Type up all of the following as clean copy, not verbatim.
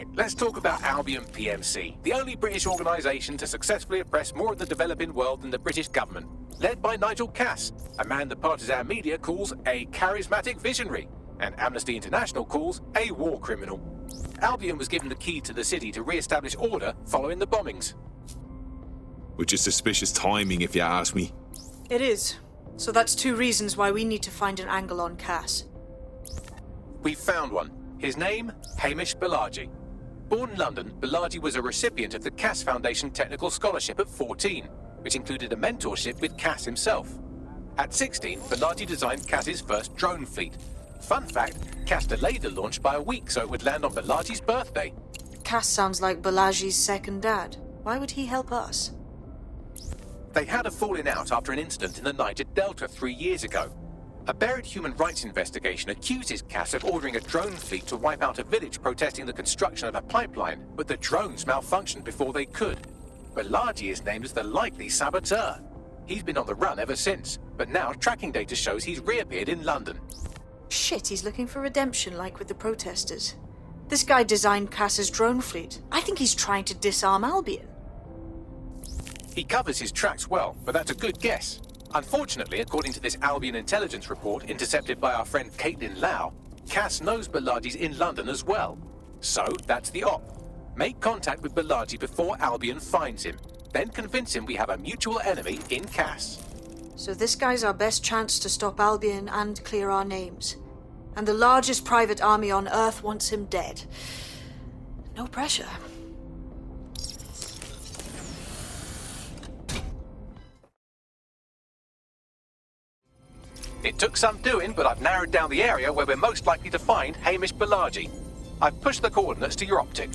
Right, let's talk about Albion PMC, the only British organisation to successfully oppress more of the developing world than the British government. Led by Nigel Cass, a man the partisan media calls a charismatic visionary, and Amnesty International calls a war criminal. Albion was given the key to the city to re-establish order following the bombings. Which is suspicious timing, if you ask me. It is. So that's two reasons why we need to find an angle on Cass. We've found one. His name, Hamish Balaji. Born in London, Balaji was a recipient of the Cass Foundation Technical Scholarship at 14, which included a mentorship with Cass himself. At 16, Balaji designed Cass's first drone fleet. Fun fact, Cass delayed the launch by a week so it would land on Balaji's birthday. Cass sounds like Balaji's second dad. Why would he help us? They had a falling out after an incident in the Niger Delta 3 years ago. A buried human rights investigation accuses Cass of ordering a drone fleet to wipe out a village protesting the construction of a pipeline, but the drones malfunctioned before they could. Balaji is named as the likely saboteur. He's been on the run ever since, but now tracking data shows he's reappeared in London. Shit, he's looking for redemption like with the protesters. This guy designed Cass's drone fleet. I think he's trying to disarm Albion. He covers his tracks well, but that's a good guess. Unfortunately, according to this Albion intelligence report intercepted by our friend Caitlin Lau, Cass knows Balaji's in London as well. So, that's the op. Make contact with Balaji before Albion finds him. Then convince him we have a mutual enemy in Cass. So this guy's our best chance to stop Albion and clear our names. And the largest private army on Earth wants him dead. No pressure. It took some doing, but I've narrowed down the area where we're most likely to find Hamish Balaji. I've pushed the coordinates to your optic.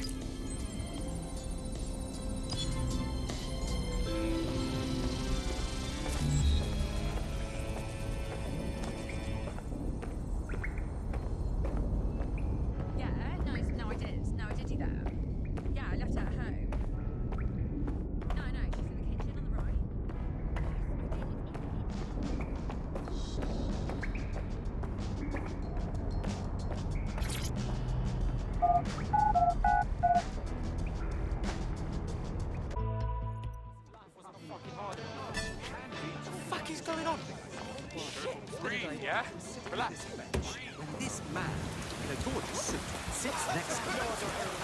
This man, in a gorgeous suit, sits next to me.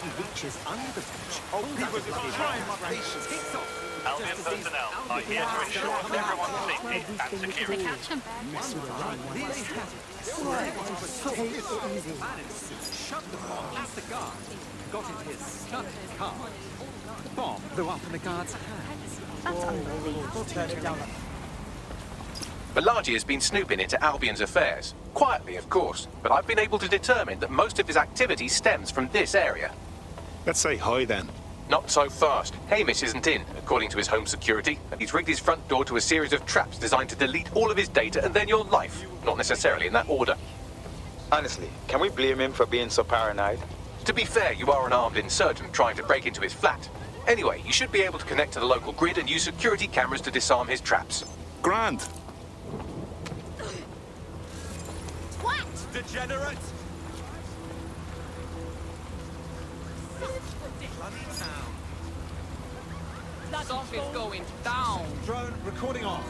He reaches under the bench, holds up his luggage, takes off. Albion personnel are here to ensure everyone's safety and security. This take it easy. Man in a suit shut the bomb at the guard, got into his studded car. The bomb blew up in the guard's hands. That's unbelievable. Balaji has been snooping into Albion's affairs. Quietly, of course, but I've been able to determine that most of his activity stems from this area. Let's say hi then. Not so fast. Hamish isn't in, according to his home security, and he's rigged his front door to a series of traps designed to delete all of his data and then your life. Not necessarily in that order. Honestly, can we blame him for being so paranoid? To be fair, you are an armed insurgent trying to break into his flat. Anyway, you should be able to connect to the local grid and use security cameras to disarm his traps. Grand. Degenerate! Something's going down. Drone recording off.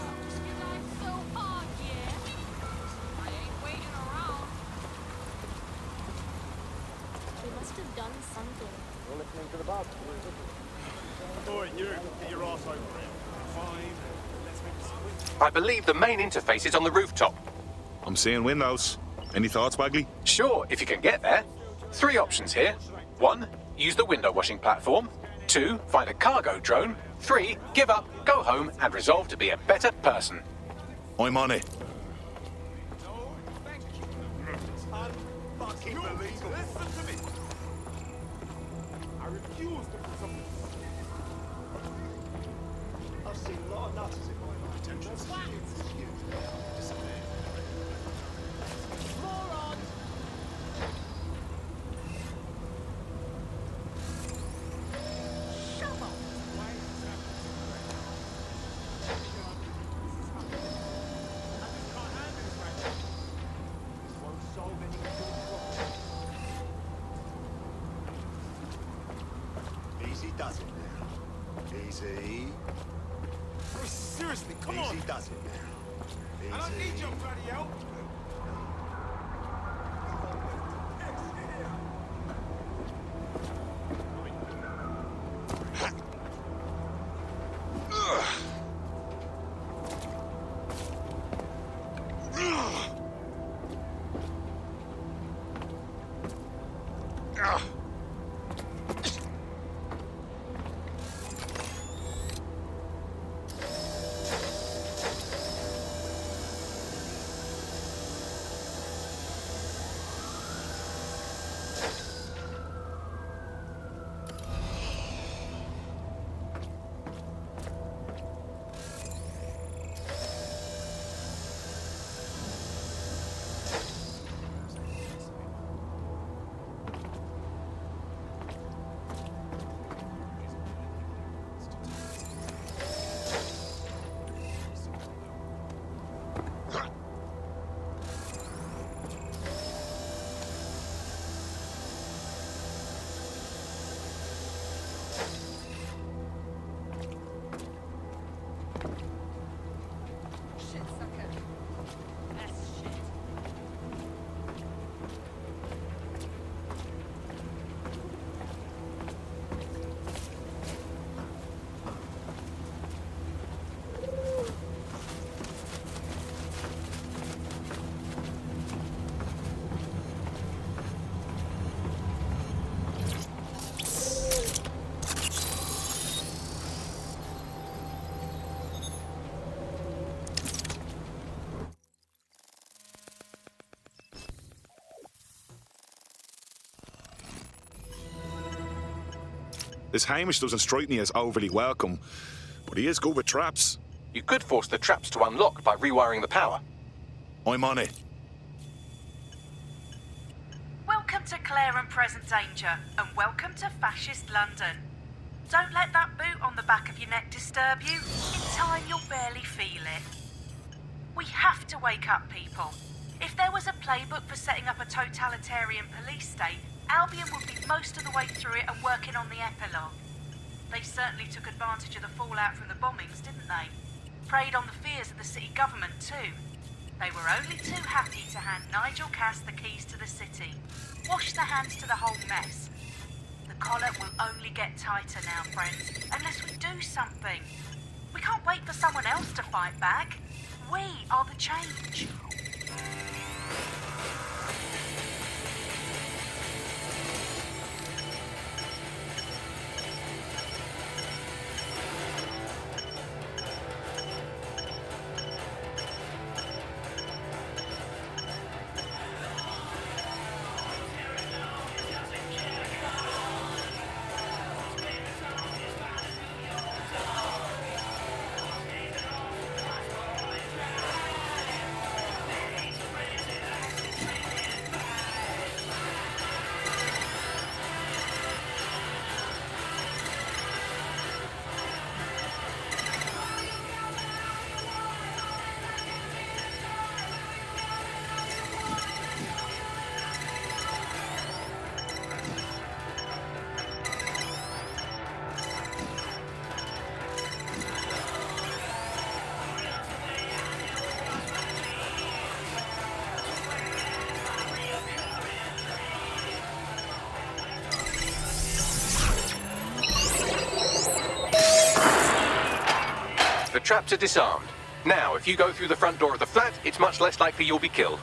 So hard, yeah. I ain't waiting around. They must have done something. You're listening to the box. Boy, you get your ass over here. Fine. Let's make this quick. I believe the main interface is on the rooftop. I'm seeing windows. Any thoughts, Bagley? Sure, if you can get there. 3 options here. 1, use the window washing platform. 2, find a cargo drone. 3, give up, go home, and resolve to be a better person. I'm on it. Unfucking believable. Listen to me. I refuse to put something. I've seen a lot of nutters in my life. Potential. Easy. Seriously, come Easy on! does it now. Easy. I don't need your bloody help! This Hamish doesn't strike me as overly welcome, but he is good with traps. You could force the traps to unlock by rewiring the power. I'm on it. Welcome to Clare and Present Danger, and welcome to Fascist London. Don't let that boot on the back of your neck disturb you. In time, you'll barely feel it. We have to wake up people. If there was a playbook for setting up a totalitarian police state, Albion would be most of the way through it and working on the epilogue. They certainly took advantage of the fallout from the bombings, didn't they? Preyed on the fears of the city government too. They were only too happy to hand Nigel Cass the keys to the city. Wash their hands to the whole mess. The collar will only get tighter now, friends, unless we do something. We can't wait for someone else to fight back. We are the change. The traps are disarmed. Now, if you go through the front door of the flat, it's much less likely you'll be killed.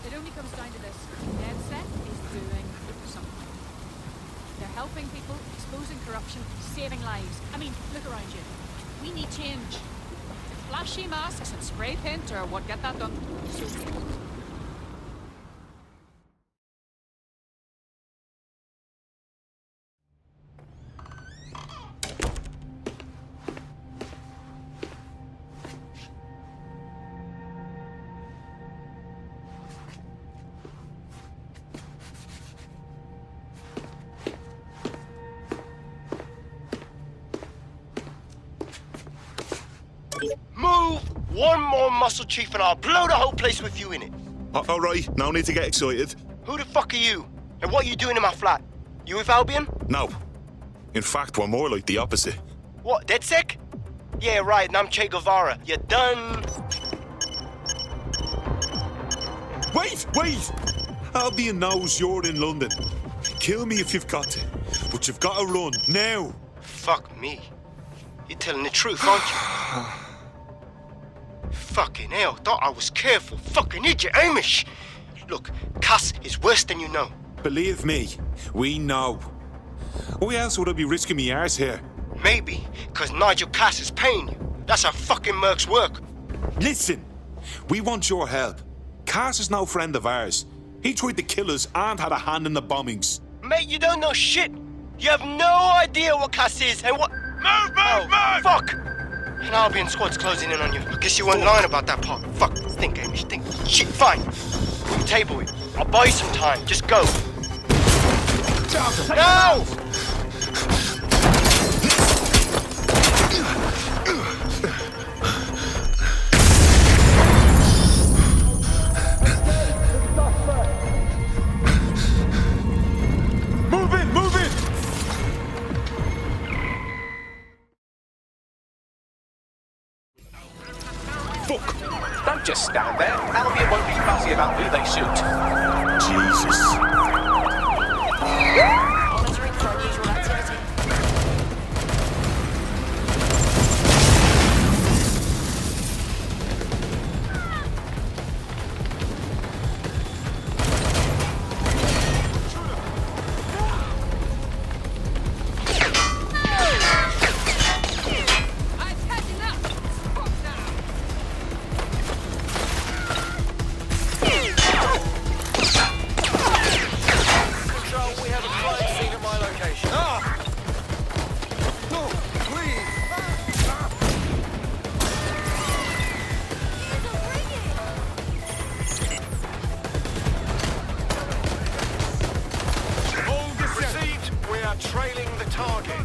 It only comes down to this. NetSec is doing something. They're helping people, exposing corruption, saving lives. I mean, look around you. We need change. Flashy masks and spray paint are what get that done. So Move one more muscle, Chief, and I'll blow the whole place with you in it. All right, no need to get excited. Who the fuck are you? And what are you doing in my flat? You with Albion? No. In fact, we're more like the opposite. What, DedSec? Yeah, right, and I'm Che Guevara. You done? Wait! Albion knows you're in London. Kill me if you've got to, but you've got to run, now. Fuck me. You're telling the truth, aren't you? Fucking hell, thought I was careful. Fucking idiot, Amish. Look, Cass is worse than you know. Believe me, we know. Why else would I be risking me arse here? Maybe, because Nigel Cass is paying you. That's how fucking mercs work. Listen, we want your help. Cass is no friend of ours. He tried to kill us and had a hand in the bombings. Mate, you don't know shit. You have no idea what Cass is and what... Move! Fuck! An Albion squad's closing in on you. I guess you weren't lying about that part. Fuck, think, Amish, think. Shit, fine. We'll table it. I'll buy you some time. Just go. No! Move it! Fuck! Don't just stand there. Albion won't be fussy about who they shoot. Jesus. Monitoring for unusual activity. Trailing the target.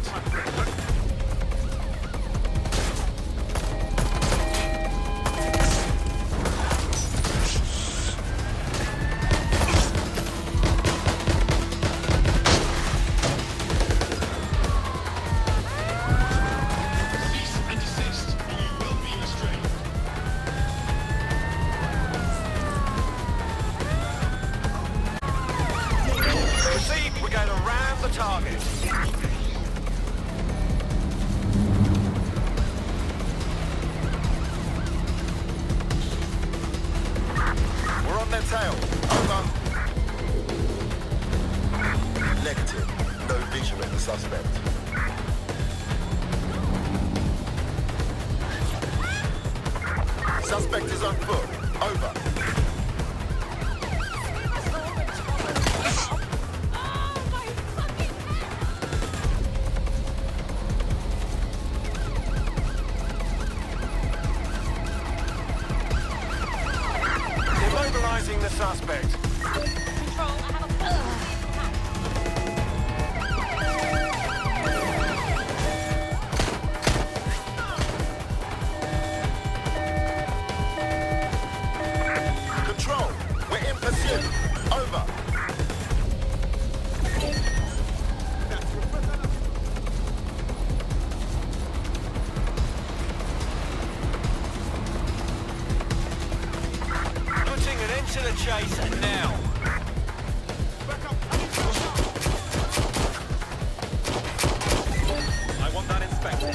Target. We're on their tail. Over. Negative. No vision of the suspect. Suspect is on foot. Over. Immobilizing the suspect. Control, I have a Control, we're in pursuit. Over. Putting an end to the chase now. I want that inspected.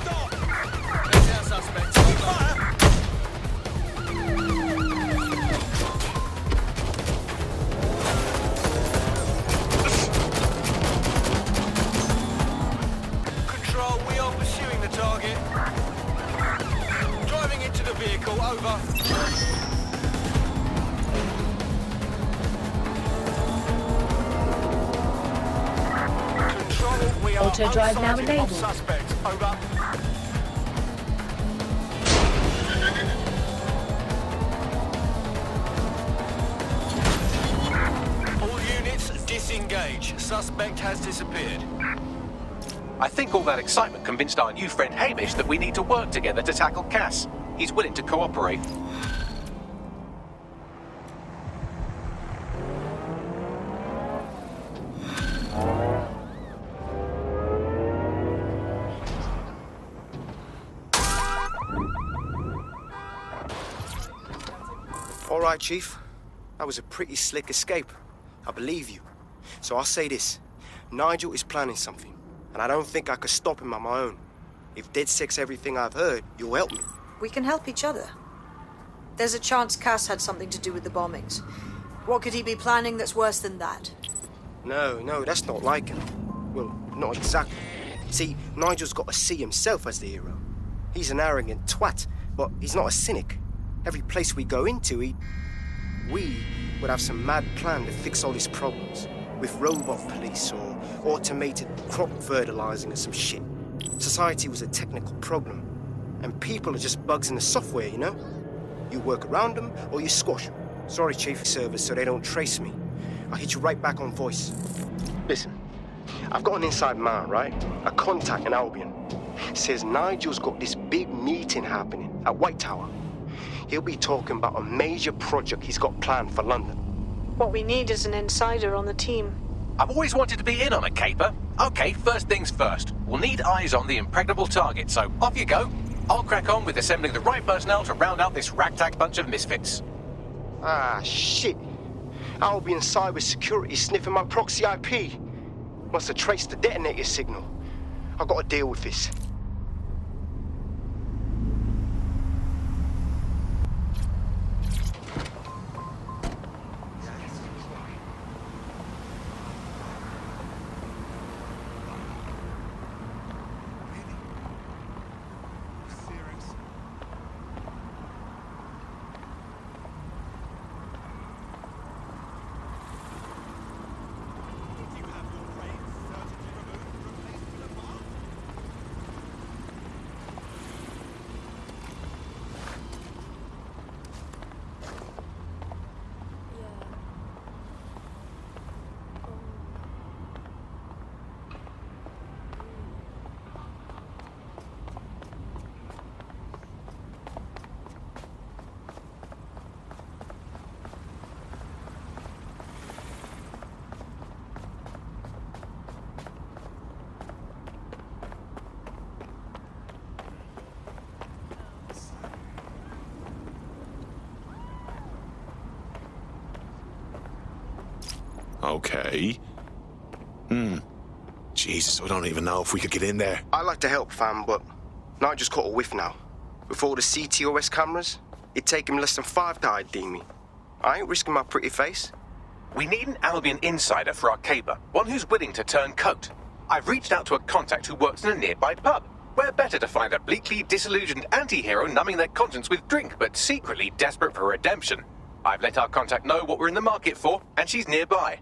Stop! Get down, suspect. Fire! Control, we are pursuing the target. Driving into the vehicle, over. Control, we are Auto drive now unsighted of enabled. suspect, over. All units disengage. Suspect has disappeared. I think all that excitement convinced our new friend Hamish that we need to work together to tackle Cass. He's willing to cooperate. All right, Chief. That was a pretty slick escape. I believe you. So I'll say this. Nigel is planning something, and I don't think I could stop him on my own. If DedSec's everything I've heard, you'll help me. We can help each other. There's a chance Cass had something to do with the bombings. What could he be planning that's worse than that? No, that's not like him. Well, not exactly. See, Nigel's got to see himself as the hero. He's an arrogant twat, but he's not a cynic. Every place we go into, we would have some mad plan to fix all his problems. With robot police or automated crop fertilizing or some shit. Society was a technical problem. And people are just bugs in the software, you know? You work around them or you squash them. Sorry, Chief Service, so they don't trace me. I'll hit you right back on voice. Listen, I've got an inside man, right? A contact in Albion. Says Nigel's got this big meeting happening at White Tower. He'll be talking about a major project he's got planned for London. What we need is an insider on the team. I've always wanted to be in on a caper. Okay, first things first. We'll need eyes on the impregnable target, so off you go. I'll crack on with assembling the right personnel to round out this ragtag bunch of misfits. Ah, shit. Albion cybersecurity sniffing my proxy IP. Must have traced the detonator signal. I've got to deal with this. Okay. Jesus, I don't even know if we could get in there. I'd like to help, fam, but Nigel's caught a whiff now. With all the CTOS cameras, it'd take him less than 5 to ID me. I ain't risking my pretty face. We need an Albion insider for our caper, one who's willing to turn coat. I've reached out to a contact who works in a nearby pub. Where better to find a bleakly disillusioned anti-hero numbing their conscience with drink, but secretly desperate for redemption. I've let our contact know what we're in the market for, and she's nearby.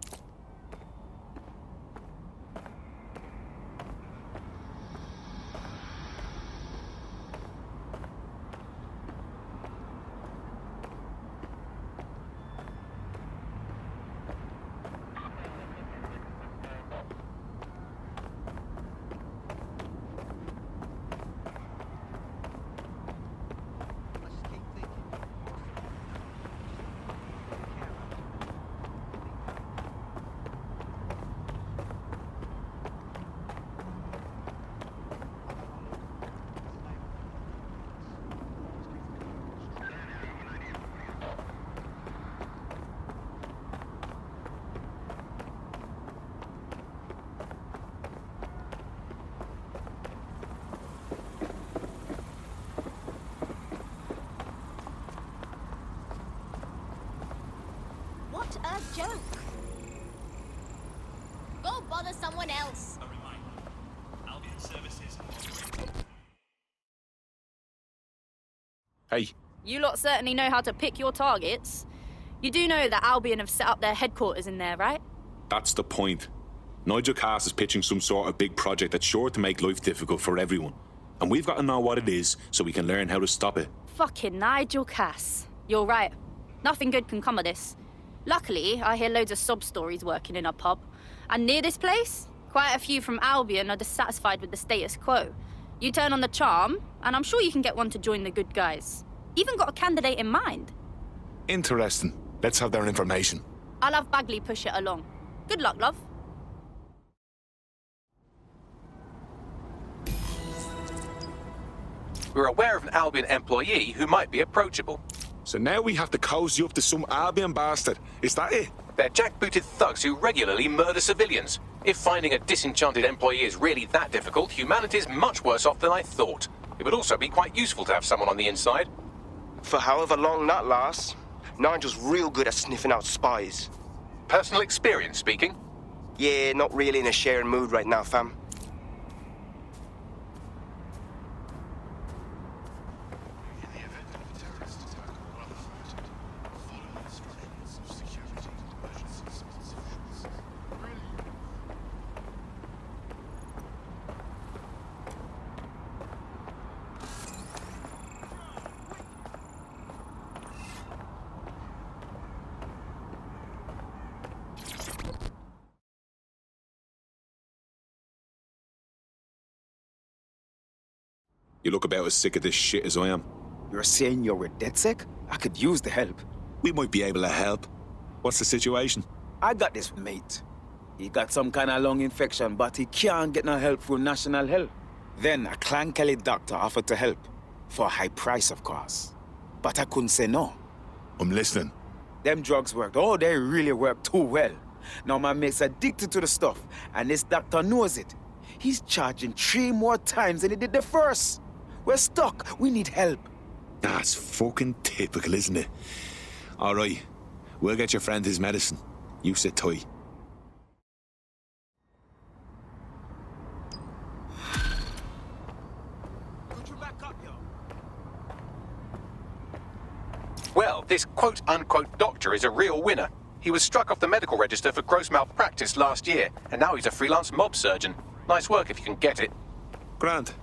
What a joke! Go bother someone else. A reminder. Albion services. Hey. You lot certainly know how to pick your targets. You do know that Albion have set up their headquarters in there, right? That's the point. Nigel Cass is pitching some sort of big project that's sure to make life difficult for everyone. And we've got to know what it is so we can learn how to stop it. Fucking Nigel Cass. You're right. Nothing good can come of this. Luckily, I hear loads of sob stories working in a pub. And near this place, Quite a few from Albion are dissatisfied with the status quo. You turn on the charm, and I'm sure you can get one to join the good guys. Even got a candidate in mind. Interesting. Let's have their information. I'll have Bagley push it along. Good luck, love. We're aware of an Albion employee who might be approachable. So now we have to cozy up to some Albion bastard. Is that it? They're jackbooted thugs who regularly murder civilians. If finding a disenchanted employee is really that difficult, humanity's much worse off than I thought. It would also be quite useful to have someone on the inside. For however long that lasts, Nigel's real good at sniffing out spies. Personal experience speaking? Yeah, not really in a sharing mood right now, fam. You look about as sick of this shit as I am. You're saying you're dead sick? I could use the help. We might be able to help. What's the situation? I got this mate. He got some kind of lung infection, but he can't get no help through National Health. Then a Clan Kelly doctor offered to help. For a high price, of course. But I couldn't say no. I'm listening. Them drugs worked. Oh, they really worked too well. Now my mate's addicted to the stuff, and this doctor knows it. He's charging 3 more times than he did the first. We're stuck. We need help. That's fucking typical, isn't it? All right. We'll get your friend his medicine. You sit tight. Well, this quote-unquote doctor is a real winner. He was struck off the medical register for gross malpractice last year, and now he's a freelance mob surgeon. Nice work if you can get it. Grant,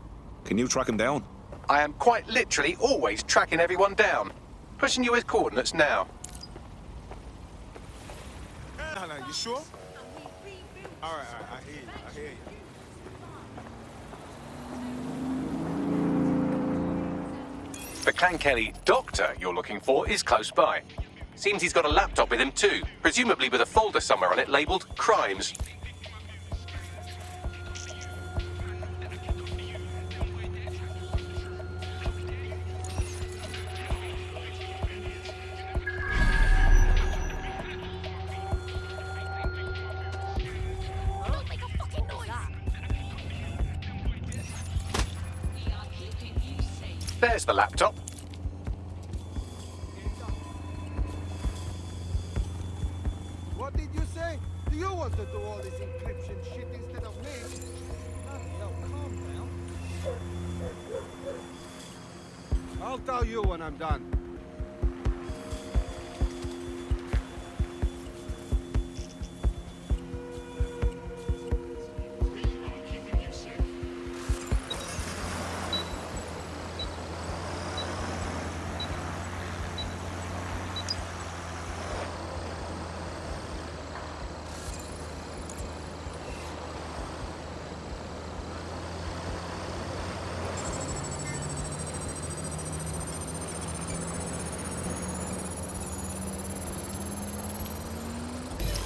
can you track him down? I am quite literally always tracking everyone down. Pushing you his coordinates now. Hello, you sure? All right, I hear you. The Clan Kelly doctor you're looking for is close by. Seems he's got a laptop with him too, presumably with a folder somewhere on it labelled Crimes. There's the laptop. What did you say? Do you want to do all this encryption shit instead of me? Yo, calm down. I'll tell you when I'm done.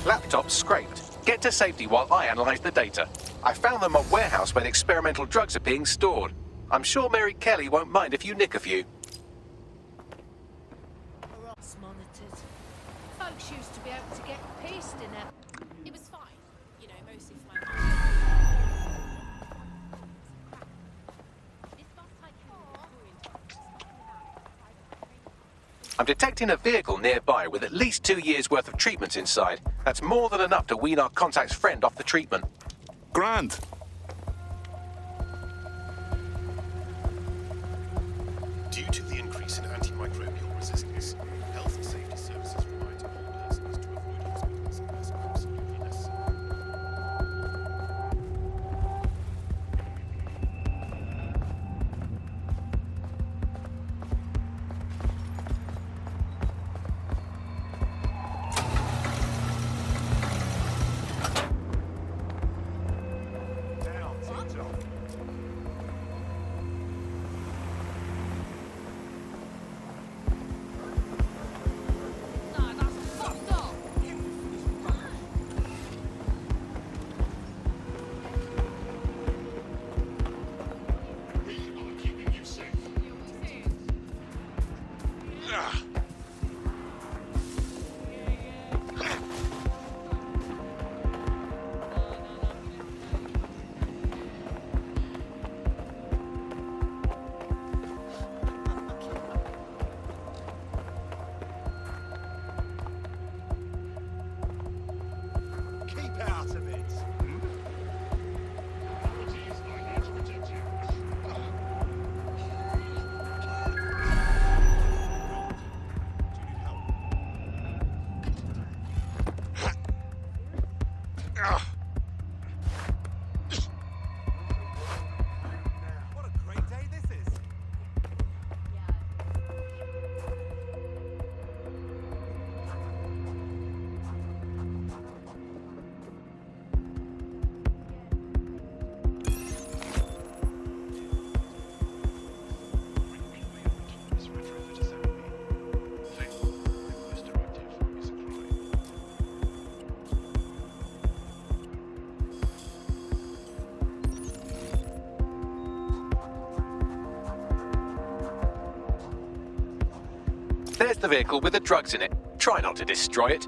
Laptop scraped. Get to safety while I analyse the data. I found them at a warehouse where the experimental drugs are being stored. I'm sure Mary Kelly won't mind if you nick a few. Monitored. Folks used to be able to get pissed in it. It was fine, you know, mostly for my. I'm detecting a vehicle nearby with at least 2 years' worth of treatments inside. That's more than enough to wean our contact's friend off the treatment. Grant! Due to the increase in antimicrobial resistance, health and safety services provide to all persons to avoid hospitals unless absolutely necessary. There's the vehicle with the drugs in it. Try not to destroy it.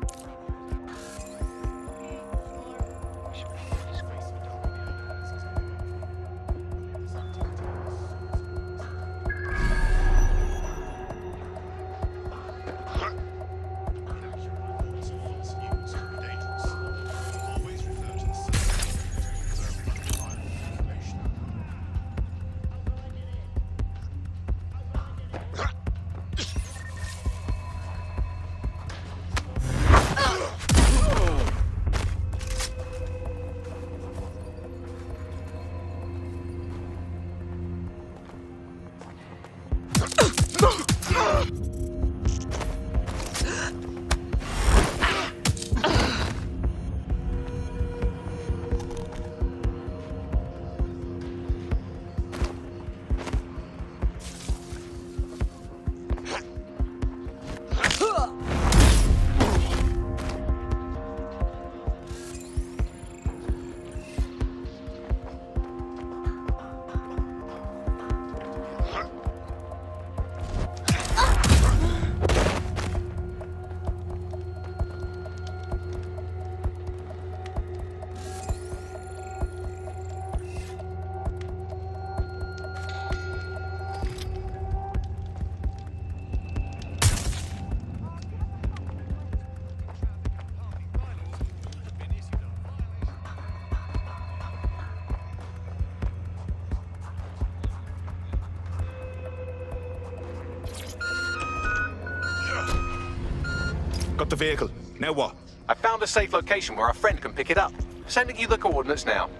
Got the vehicle. Now what? I found a safe location where our friend can pick it up. Sending you the coordinates now.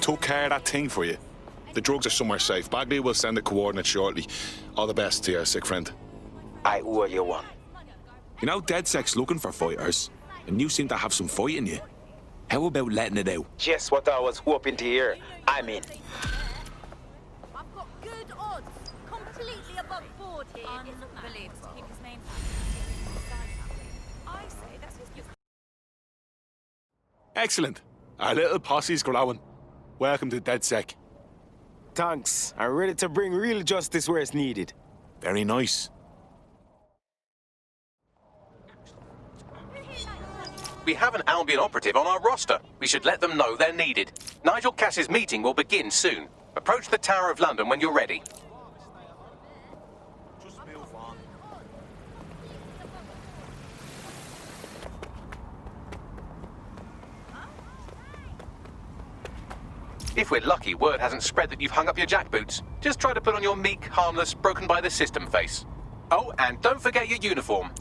Took care of that thing for you. The drugs are somewhere safe. Bagley will send the coordinates shortly. All the best to your sick friend. I owe you one. You know, DedSec's looking for fighters, and you seem to have some fight in you. How about letting it out? Just what I was hoping to hear. I'm in. I've got good odds. Completely above board here. Unbelievable. Keep his name I say that's his... Excellent. Our little posse's growing. Welcome to DedSec. Thanks. I'm ready to bring real justice where it's needed. Very nice. We have an Albion operative on our roster. We should let them know they're needed. Nigel Cass's meeting will begin soon. Approach the Tower of London when you're ready. If we're lucky, word hasn't spread that you've hung up your jackboots. Just try to put on your meek, harmless, broken-by-the-system face. Oh, and don't forget your uniform.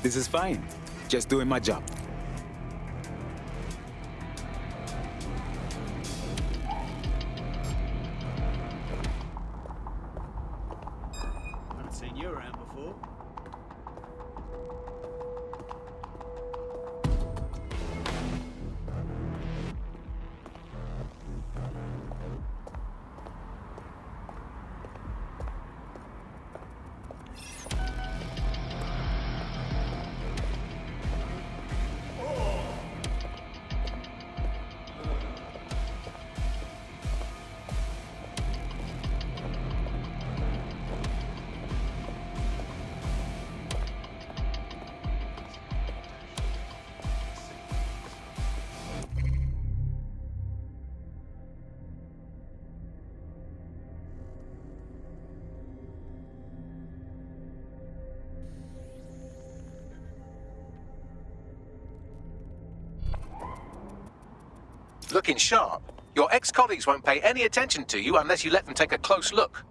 This is fine. Just doing my job. Haven't seen you around before. Looking sharp. Your ex-colleagues won't pay any attention to you unless you let them take a close look.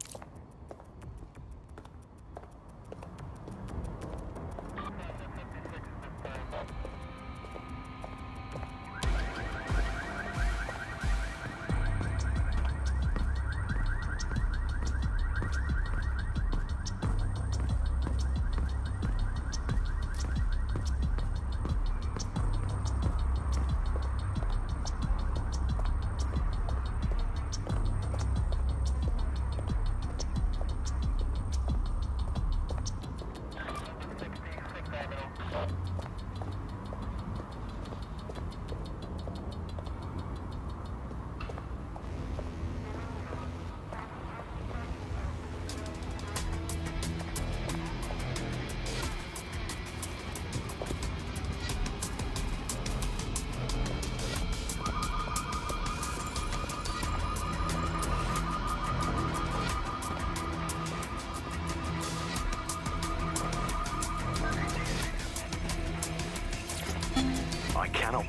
I cannot.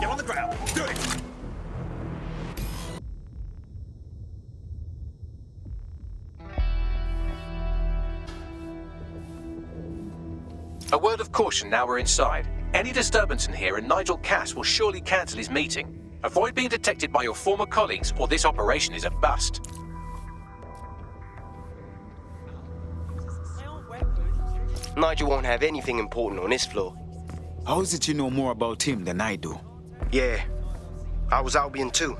Get on the ground. Do it. A word of caution now we're inside. Any disturbance in here and Nigel Cass will surely cancel his meeting. Avoid being detected by your former colleagues or this operation is a bust. Nigel won't have anything important on this floor. How is it you know more about him than I do? Yeah, I was Albion too,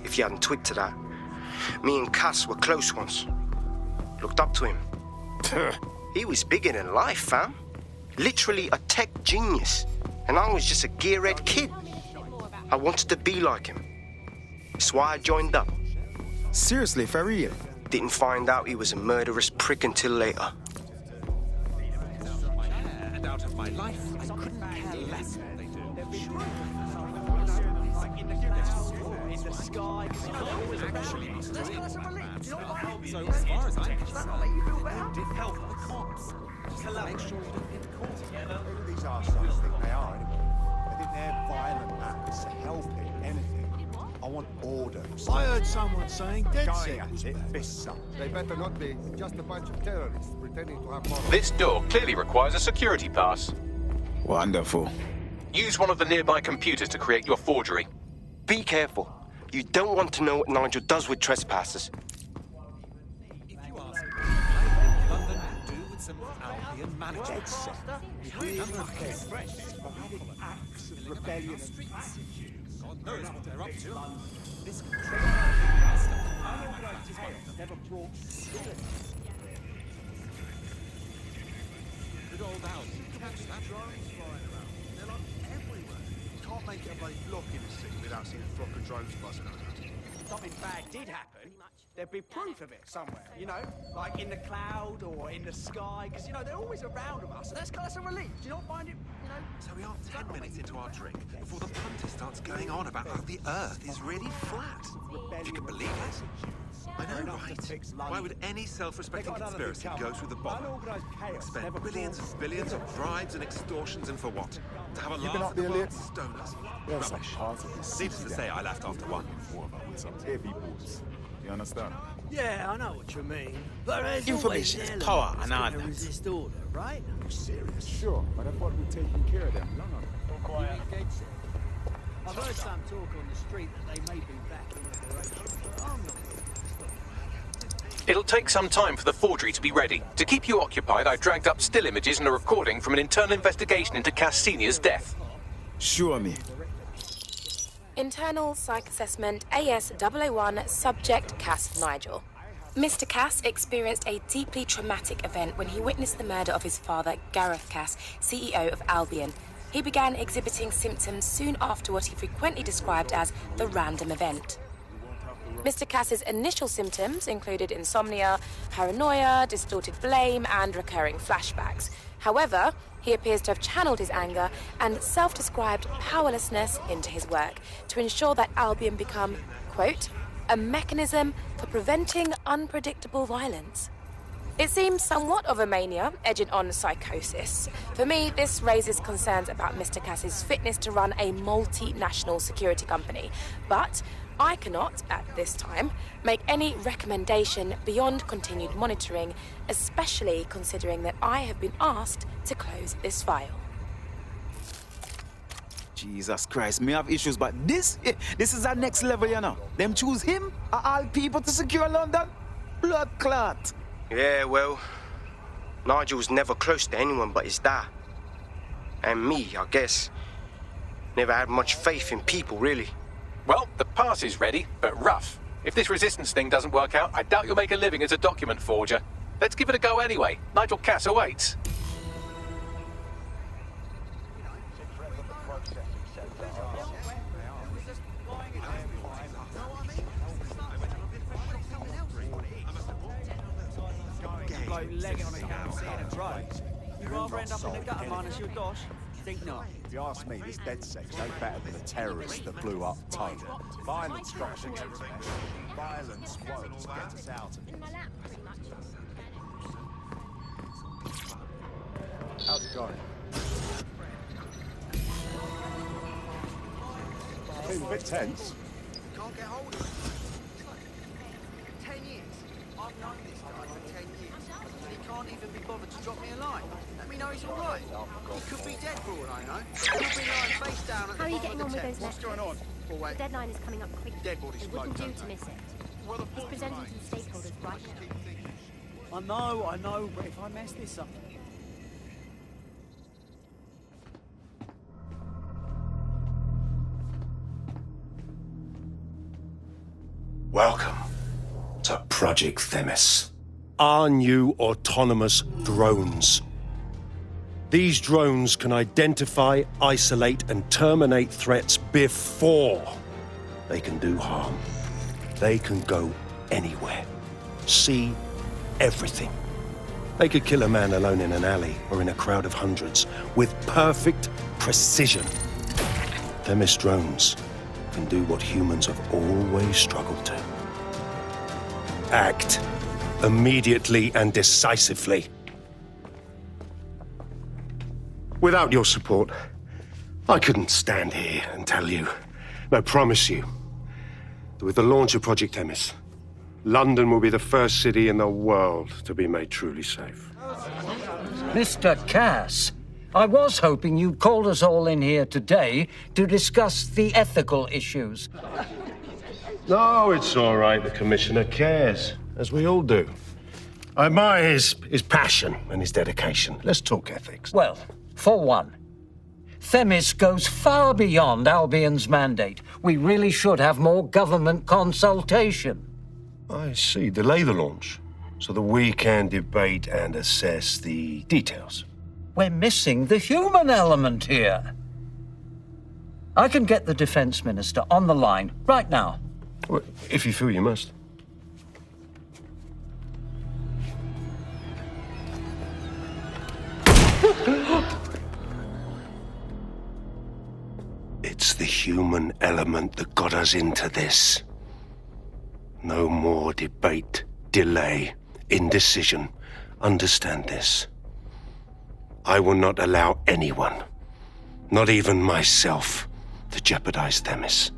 if you hadn't twigged to that. Me and Cass were close once. Looked up to him. He was bigger than life, fam. Literally a tech genius. And I was just a gearhead kid. I wanted to be like him. That's why I joined up. Seriously, for real? Didn't find out he was a murderous prick until later. And out of my life, I couldn't care less what they do. In the sky, actually, so as far as I'm concerned, did help the cops. Just make sure you don't get caught together. Who do these arseholes think they are, anyway? I heard someone saying DedSec was They better not be. Just a bunch of terrorists pretending to have morals. This door clearly requires a security pass. Wonderful. Use one of the nearby computers to create your forgery. Be careful. You don't want to know what Nigel does with trespassers. If you ask me, London could do with some Albion management. acts of rebellion. God knows what they're up to. This Never brought good old Al. Catch that. They're like everywhere. Can't make it a bloody block in the city without seeing a flock of drones buzzing around. something bad did happen, there'd be proof of it somewhere, you know? Like in the cloud or in the sky, because, you know, they're always around of us, and that's a relief. Do you not find it, you know? So we are 10 minutes into our drink before the punter starts going on about how the Earth is really flat. If you can believe it. I know, right? Why would any self-respecting conspiracy go through the bother? Spend billions and billions on bribes and extortions, and for what? To have a laugh at the world's stoners? Rubbish. Needless to say, I left after one. With some heavy boots. You understand? Yeah, I know what you mean. But there's Information is power and all that. resist order, right? Serious? Sure, but I thought we'd taken care of them long ago. I've heard some talk on the street that they may be back in operation. I'm not. It'll take some time for the forgery to be ready. To keep you occupied, I dragged up still images and a recording from an internal investigation into Cass Sr.'s death. Show me. Internal Psych Assessment AS001 Subject Cass Nigel. Mr. Cass experienced a deeply traumatic event when he witnessed the murder of his father, Gareth Cass, CEO of Albion. He began exhibiting symptoms soon after what he frequently described as the random event. Mr. Cass's initial symptoms included insomnia, paranoia, distorted blame, and recurring flashbacks. However, he appears to have channeled his anger and self-described powerlessness into his work to ensure that Albion become, quote, a mechanism for preventing unpredictable violence. It seems somewhat of a mania, edging on psychosis. For me, this raises concerns about Mr. Cass's fitness to run a multinational security company, but I cannot, at this time, make any recommendation beyond continued monitoring, especially considering that I have been asked to close this file. Jesus Christ, me have issues, but this is our next level, you know. Them choose him, of all people, to secure London? Blood clot. Yeah, well, Nigel's never close to anyone but his dad. And me, I guess. Never had much faith in people, really. Well, the pass is ready, but rough. If this resistance thing doesn't work out, I doubt you'll make a living as a document forger. Let's give it a go anyway. Nigel Cass awaits. Leg it on a damn scene of drugs. You'd rather end up in the gutter minus your dosh? Think not. If you ask me, this DedSec's no better than the terrorists that blew up Tone. Violence drops against them. Violence won't get us out of it. How's it going? Feeling a bit tense. Can't get hold of it. It's like 10 years. I've known this guy for 10 years. And he can't even be bothered to drop me a line. Let me know he's all right. He could be dead for all I know. He could be lying face down at the How are you bottom getting of on the with Thames. those What's going on? The deadline is coming up quickly. Dead body It smoke, wouldn't do don't to they? miss it. He's presenting to the stakeholders right now. I know, but if I mess this up... Welcome to Project Themis. Our new autonomous drones. These drones can identify, isolate, and terminate threats before they can do harm. They can go anywhere, see everything. They could kill a man alone in an alley or in a crowd of hundreds with perfect precision. Themis drones can do what humans have always struggled to. Act immediately and decisively. Without your support, I couldn't stand here and tell you. I promise you. With the launch of Project Themis, London will be the first city in the world to be made truly safe. Mr. Cass, I was hoping you'd called us all in here today to discuss the ethical issues. No, it's all right. The Commissioner cares, as we all do. I admire his passion and his dedication. Let's talk ethics. Well, for one, Themis goes far beyond Albion's mandate. We really should have more government consultation. I see. Delay the launch so that we can debate and assess the details. We're missing the human element here. I can get the Defense Minister on the line right now. Well, if you feel you must. It's the human element that got us into this. No more debate, delay, indecision. Understand this. I will not allow anyone, not even myself, to jeopardize Themis.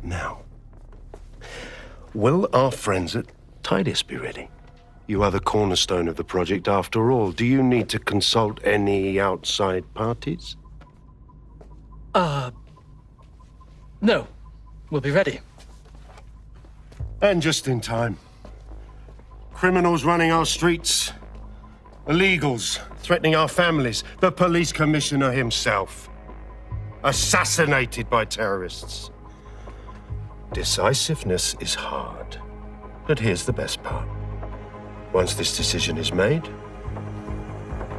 Now, will our friends at Tidus be ready? You are the cornerstone of the project after all. Do you need to consult any outside parties? No. We'll be ready. And just in time. Criminals running our streets. Illegals threatening our families. The police commissioner himself. Assassinated by terrorists. Decisiveness is hard. But here's the best part. Once this decision is made,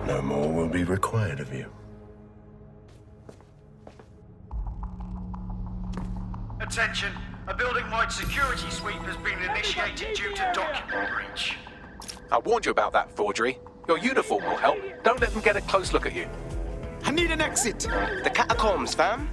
no more will be required of you. Attention, a building-wide security sweep has been initiated due to document breach. I warned you about that forgery. Your uniform will help. Don't let them get a close look at you. I need an exit. The catacombs, fam.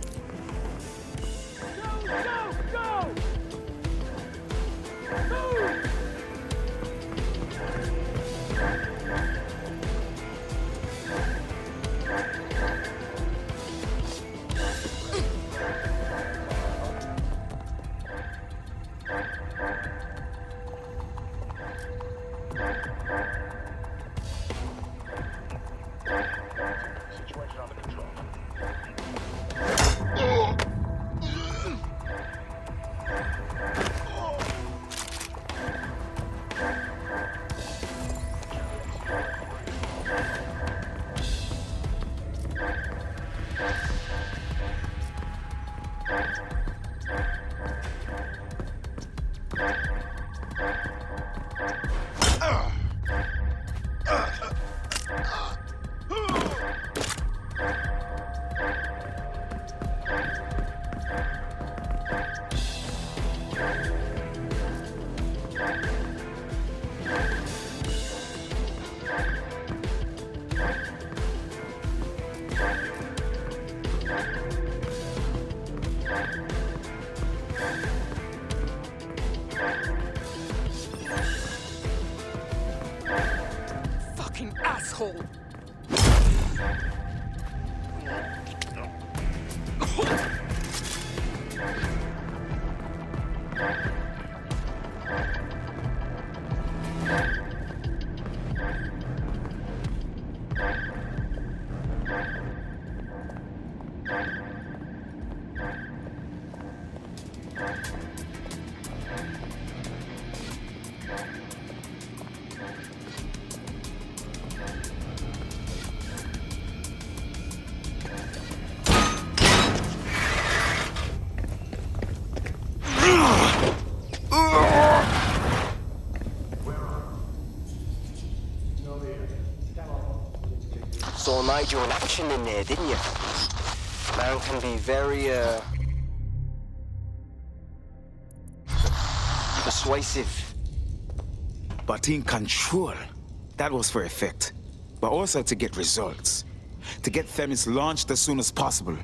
Fucking asshole! Saw Nigel in action in there, didn't you? Man can be very, persuasive. But in control. That was for effect. But also to get results. To get Themis launched as soon as possible.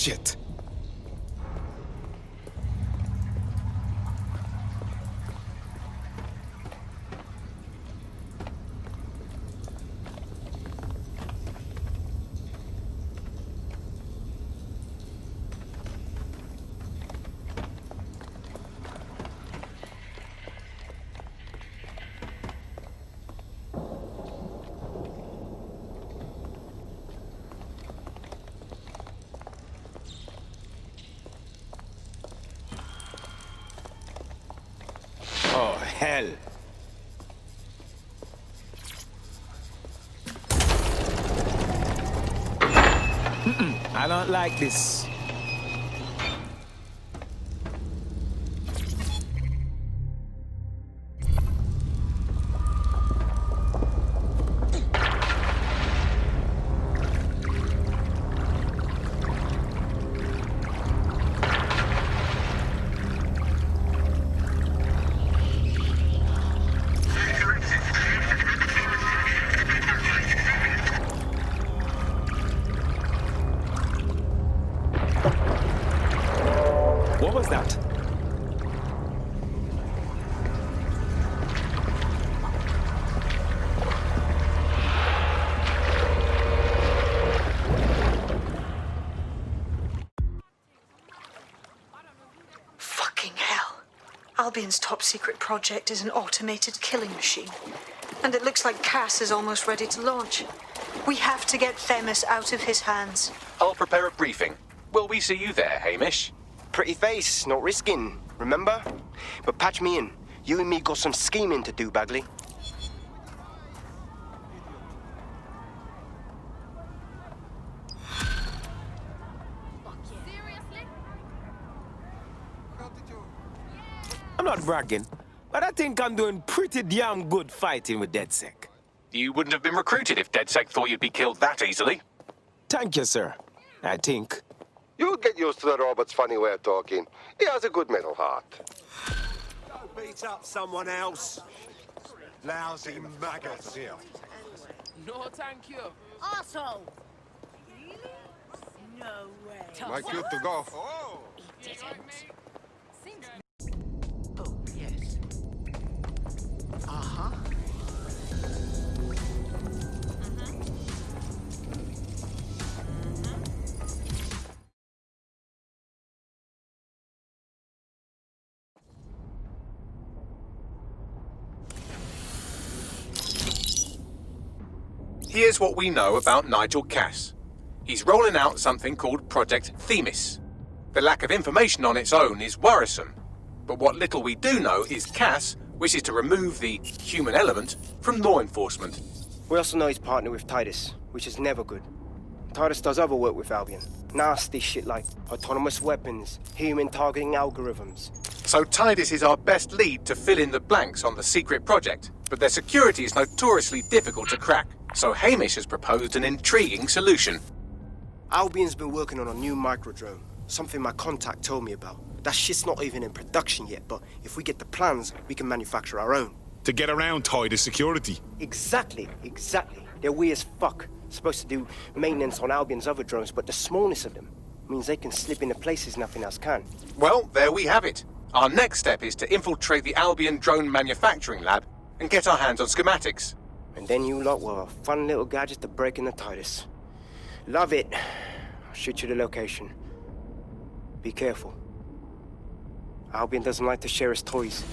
Shit. Oh, hell. I don't like this. What was that? Fucking hell. Albion's top secret project is an automated killing machine. And it looks like Cass is almost ready to launch. We have to get Themis out of his hands. I'll prepare a briefing. Will we see you there, Hamish? Pretty face, not risking, remember? But patch me in. You and me got some scheming to do, Bagley. I'm not bragging, but I think I'm doing pretty damn good fighting with DedSec. You wouldn't have been recruited if DedSec thought you'd be killed that easily. Thank you, sir. I think. You'll get used to the robot's funny way of talking. He has a good metal heart. Don't beat up someone else. Lousy maggots here. No, thank you. Arsehole! Really? No way. Am I good to go? Oh! He didn't. Oh, yes. Uh-huh. Here's what we know about Nigel Cass. He's rolling out something called Project Themis. The lack of information on its own is worrisome, but what little we do know is Cass wishes to remove the human element from law enforcement. We also know he's partnered with Titus, which is never good. Titus does other work with Albion. Nasty shit like autonomous weapons, human targeting algorithms. So Titus is our best lead to fill in the blanks on the secret project, but their security is notoriously difficult to crack. So Hamish has proposed an intriguing solution. Albion's been working on a new microdrone, something my contact told me about. That shit's not even in production yet, but if we get the plans, we can manufacture our own. To get around Titus security. Exactly. They're weird as fuck. Supposed to do maintenance on Albion's other drones, but the smallness of them means they can slip into places nothing else can. Well, there we have it. Our next step is to infiltrate the Albion drone manufacturing lab and get our hands on schematics. And then you lot will have a fun little gadget to break in the Titus. Love it. I'll shoot you the location. Be careful. Albion doesn't like to share his toys.